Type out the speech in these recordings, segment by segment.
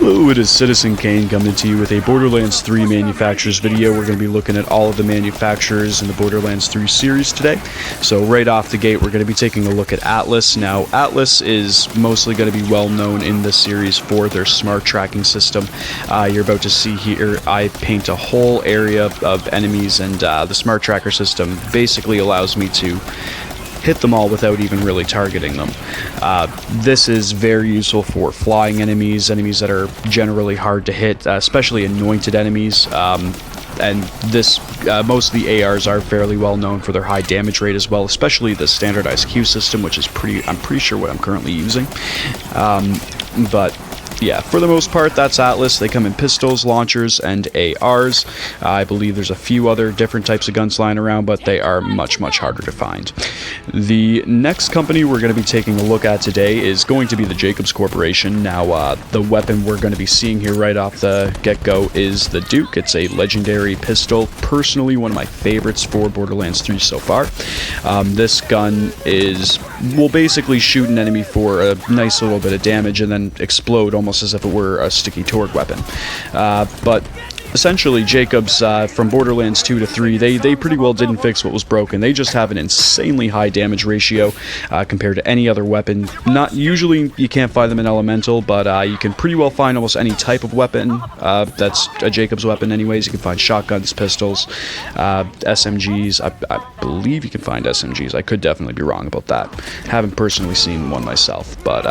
Hello, it is Citizen Kane coming to you with a Borderlands 3 manufacturers video. We're going to be looking at all of the manufacturers in the Borderlands 3 series today. So right off the gate, we're going to be taking a look at Atlas. Now, Atlas is mostly going to be well known in this series for their smart tracking system. You're about to see here, I paint a whole area of enemies, and the smart tracker system basically allows me to hit them all without even really targeting them. This is very useful for flying enemies that are generally hard to hit, especially anointed enemies. And this, most of the ARs are fairly well known for their high damage rate as well, especially the standardized Q system, which is I'm pretty sure what I'm currently using. But yeah, for the most part, that's Atlas. They come in pistols, launchers, and ARs. I believe there's a few other different types of guns lying around, but they are much, much harder to find. The next company we're going to be taking a look at today is going to be the Dalek Corporation. Now, the weapon we're going to be seeing here right off the get-go is the Duke. It's a legendary pistol. Personally, one of my favorites for Borderlands 3 so far. This gun will basically shoot an enemy for a nice little bit of damage and then explode almost as if it were a sticky Torgue weapon. But essentially, Jacobs from Borderlands 2 to 3, they pretty well didn't fix what was broken. They just have an insanely high damage ratio compared to any other weapon. Not usually, you can't find them in Elemental, but you can pretty well find almost any type of weapon that's a Jacobs weapon anyways. You can find shotguns, pistols, SMGs. I believe you can find SMGs. I could definitely be wrong about that. Haven't personally seen one myself, but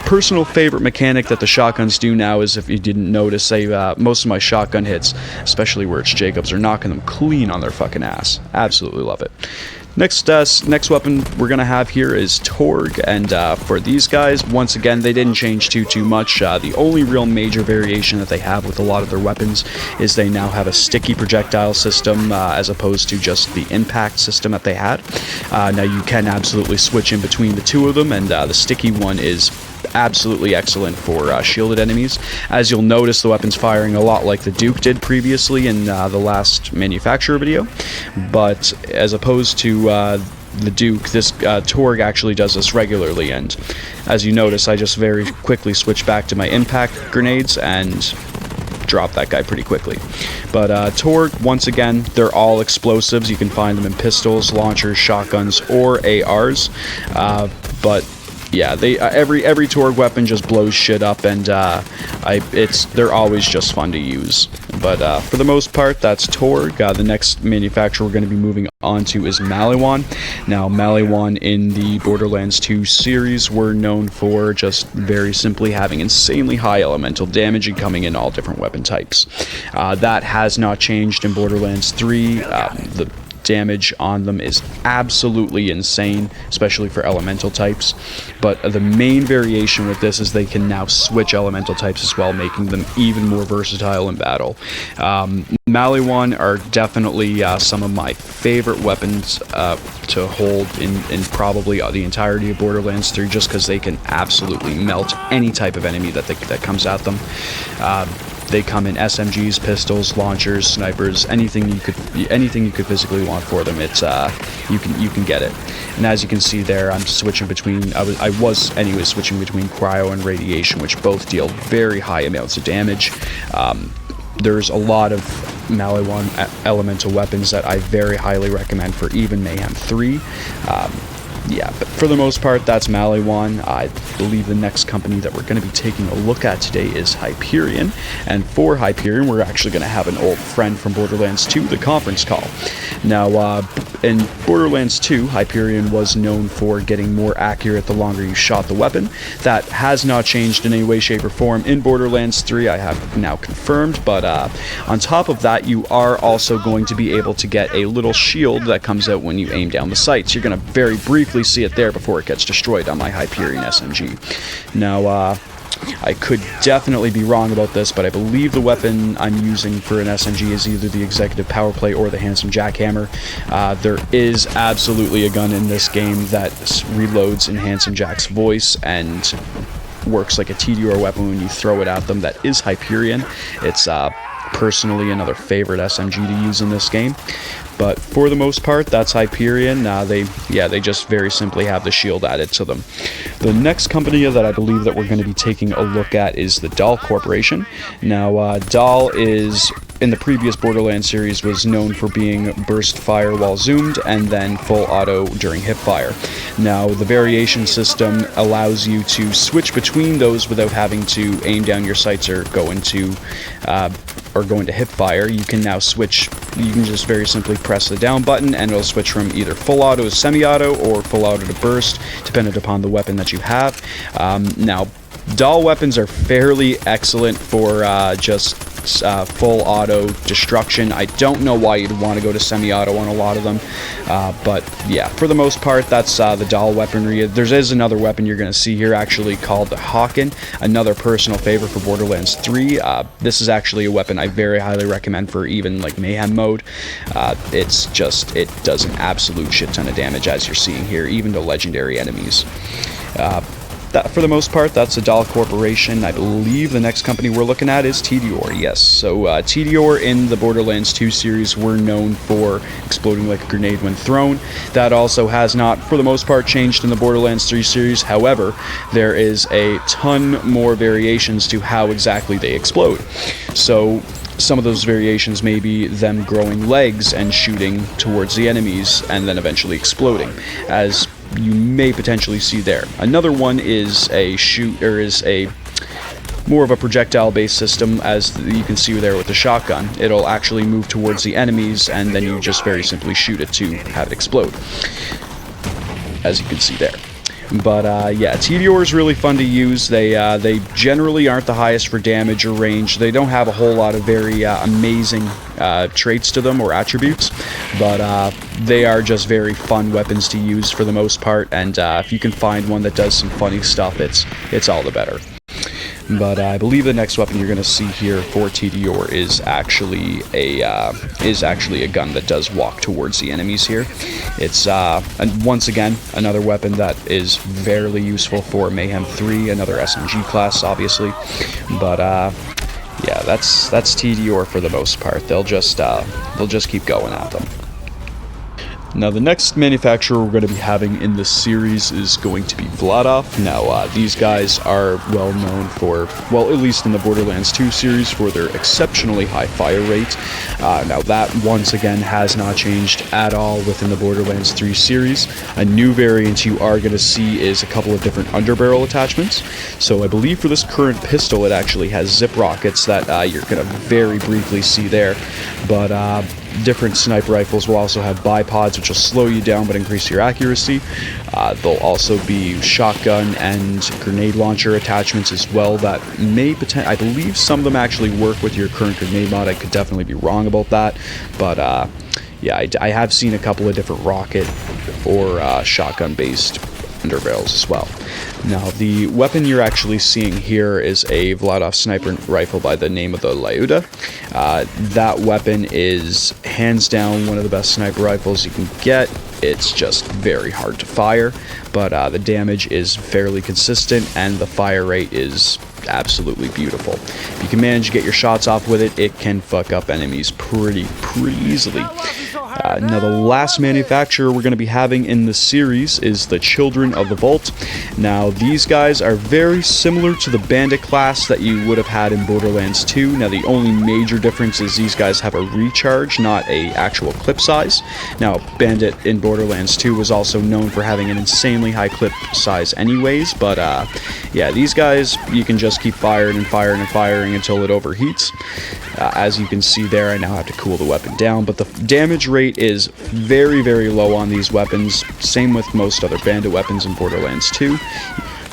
personal favorite mechanic that the shotguns do now is, if you didn't notice, most of my shotgun hits, especially where it's Jacobs, are knocking them clean on their fucking ass. Absolutely love it. Next weapon we're going to have here is Torgue, and for these guys, once again, they didn't change too much. The only real major variation that they have with a lot of their weapons is they now have a sticky projectile system as opposed to just the impact system that they had. Now, you can absolutely switch in between the two of them, and the sticky one is absolutely excellent for shielded enemies. As you'll notice, the weapon's firing a lot like the Duke did previously in the last manufacturer video, but as opposed to the Duke, this Torgue actually does this regularly, and as you notice, I just very quickly switch back to my impact grenades and drop that guy pretty quickly. But Torgue, once again, they're all explosives. You can find them in pistols, launchers, shotguns, or ARs, but yeah, every Torgue weapon just blows shit up, and they're always just fun to use. But for the most part, that's Torgue. The next manufacturer we're going to be moving on to is Maliwan. Now, Maliwan in the Borderlands 2 series were known for just very simply having insanely high elemental damage and coming in all different weapon types. That has not changed in Borderlands 3. The damage on them is absolutely insane, especially for elemental types. But the main variation with this is they can now switch elemental types as well, making them even more versatile in battle. Maliwan are definitely some of my favorite weapons to hold in probably the entirety of Borderlands 3, just because they can absolutely melt any type of enemy that comes at them. They come in SMGs, pistols, launchers, snipers, anything you could physically want for them. It's you can get it. And as you can see there, I'm switching between. I was anyways switching between cryo and radiation, which both deal very high amounts of damage. There's a lot of Maliwan elemental weapons that I very highly recommend for even Mayhem 3. Yeah, but for the most part, that's Maliwan. I believe the next company that we're going to be taking a look at today is Hyperion. And for Hyperion, we're actually going to have an old friend from Borderlands 2, the conference call. Now, in Borderlands 2, Hyperion was known for getting more accurate the longer you shot the weapon. That has not changed in any way, shape, or form in Borderlands 3, I have now confirmed. But on top of that, you are also going to be able to get a little shield that comes out when you aim down the sights. You're going to very briefly see it there before it gets destroyed on my Hyperion SMG. Now, I could definitely be wrong about this, but I believe the weapon I'm using for an SMG is either the Executive Power Play or the Handsome Jackhammer. There is absolutely a gun in this game that reloads in Handsome Jack's voice and works like a TDor weapon when you throw it at them. That is Hyperion. It's personally another favorite SMG to use in this game. But for the most part, that's Hyperion. They just very simply have the shield added to them. The next company that I believe that we're going to be taking a look at is the Dalek Corporation. Now, Dal is, in the previous Borderlands series, was known for being burst fire while zoomed and then full auto during hip fire. Now, the variation system allows you to switch between those without having to aim down your sights or go into hip fire. You can now switch. You can just very simply press the down button and it'll switch from either full auto to semi-auto or full auto to burst, depending upon the weapon that you have. Now, Dal weapons are fairly excellent for just full auto destruction. I don't know why you'd want to go to semi-auto on a lot of them, but yeah, for the most part, that's the Dal weaponry. There is another weapon you're going to see here actually called the Hawken, another personal favorite for Borderlands 3. This is actually a weapon I very highly recommend for even like Mayhem mode. It does an absolute shit ton of damage, as you're seeing here, even to legendary enemies. For the most part, that's the Dalek Corporation. I believe the next company we're looking at is TDor, yes. So TDor in the Borderlands 2 series were known for exploding like a grenade when thrown. That also has not, for the most part, changed in the Borderlands 3 series. However, there is a ton more variations to how exactly they explode. So some of those variations may be them growing legs and shooting towards the enemies and then eventually exploding, as you may potentially see there. Another one is a more of a projectile-based system, as you can see there with the shotgun. It'll actually move towards the enemies, and then you just very simply shoot it to have it explode, as you can see there. But yeah, TDor is really fun to use. They generally aren't the highest for damage or range. They don't have a whole lot of very amazing traits to them or attributes, but they are just very fun weapons to use for the most part. And if you can find one that does some funny stuff, it's all the better. But I believe the next weapon you're going to see here for TDor is actually a gun that does walk towards the enemies here. It's and once again another weapon that is fairly useful for Mayhem 3, another SMG class, obviously. But yeah, that's TDor for the most part. They'll just keep going at them. Now, the next manufacturer we're going to be having in this series is going to be Vladov. Now, these guys are well known for, well, at least in the Borderlands 2 series, for their exceptionally high fire rate. Now, that, once again, has not changed at all within the Borderlands 3 series. A new variant you are going to see is a couple of different underbarrel attachments. So, I believe for this current pistol, it actually has zip rockets that you're going to very briefly see there. But, different sniper rifles will also have bipods, which will slow you down but increase your accuracy. There'll also be shotgun and grenade launcher attachments as well that may I believe some of them actually work with your current grenade mod. I could definitely be wrong about that, but yeah, I have seen a couple of different rocket or shotgun-based underbarrels as well. Now, the weapon you're actually seeing here is a Vladov sniper rifle by the name of the Lyuda. That weapon is hands down one of the best sniper rifles you can get. It's just very hard to fire, but the damage is fairly consistent and the fire rate is absolutely beautiful. If you can manage to get your shots off with it, it can fuck up enemies pretty easily. Now, the last manufacturer we're going to be having in the series is the Children of the Vault. Now, these guys are very similar to the Bandit class that you would have had in Borderlands 2. Now, the only major difference is these guys have a recharge, not a actual clip size. Now, Bandit in Borderlands 2 was also known for having an insanely high clip size anyways, but yeah, these guys, you can just keep firing and firing and firing until it overheats. As you can see there, I now have to cool the weapon down, but the damage rate is very low on these weapons. Same with most other Bandit weapons in Borderlands 2.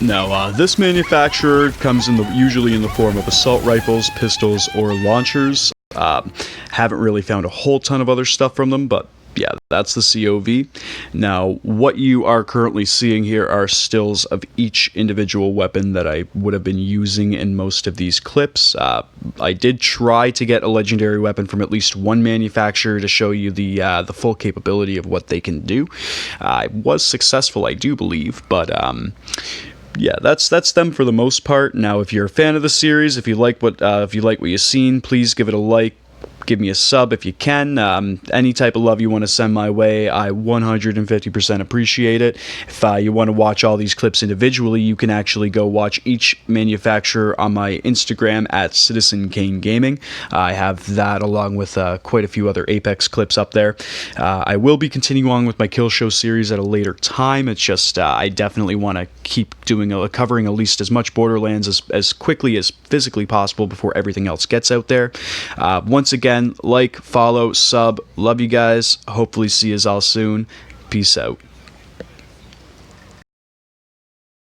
Now, this manufacturer comes usually in the form of assault rifles, pistols, or launchers. Haven't really found a whole ton of other stuff from them, but yeah, that's the COV. Now, what you are currently seeing here are stills of each individual weapon that I would have been using in most of these clips. I did try to get a legendary weapon from at least one manufacturer to show you the full capability of what they can do. I was successful, I do believe, but yeah, that's them for the most part. Now, if you're a fan of the series, if you like what you've seen, please give it a like. give me a sub if you can. Any type of love you want to send my way, I 150% appreciate it. If you want to watch all these clips individually, you can actually go watch each manufacturer on my Instagram at Citizen Kane Gaming. I have that along with quite a few other Apex clips up there. I will be continuing on with my Kill Show series at a later time. It's just I definitely want to keep covering at least as much Borderlands as quickly as physically possible before everything else gets out there. Once again, like, follow, sub. Love you guys. Hopefully see you all soon. Peace out.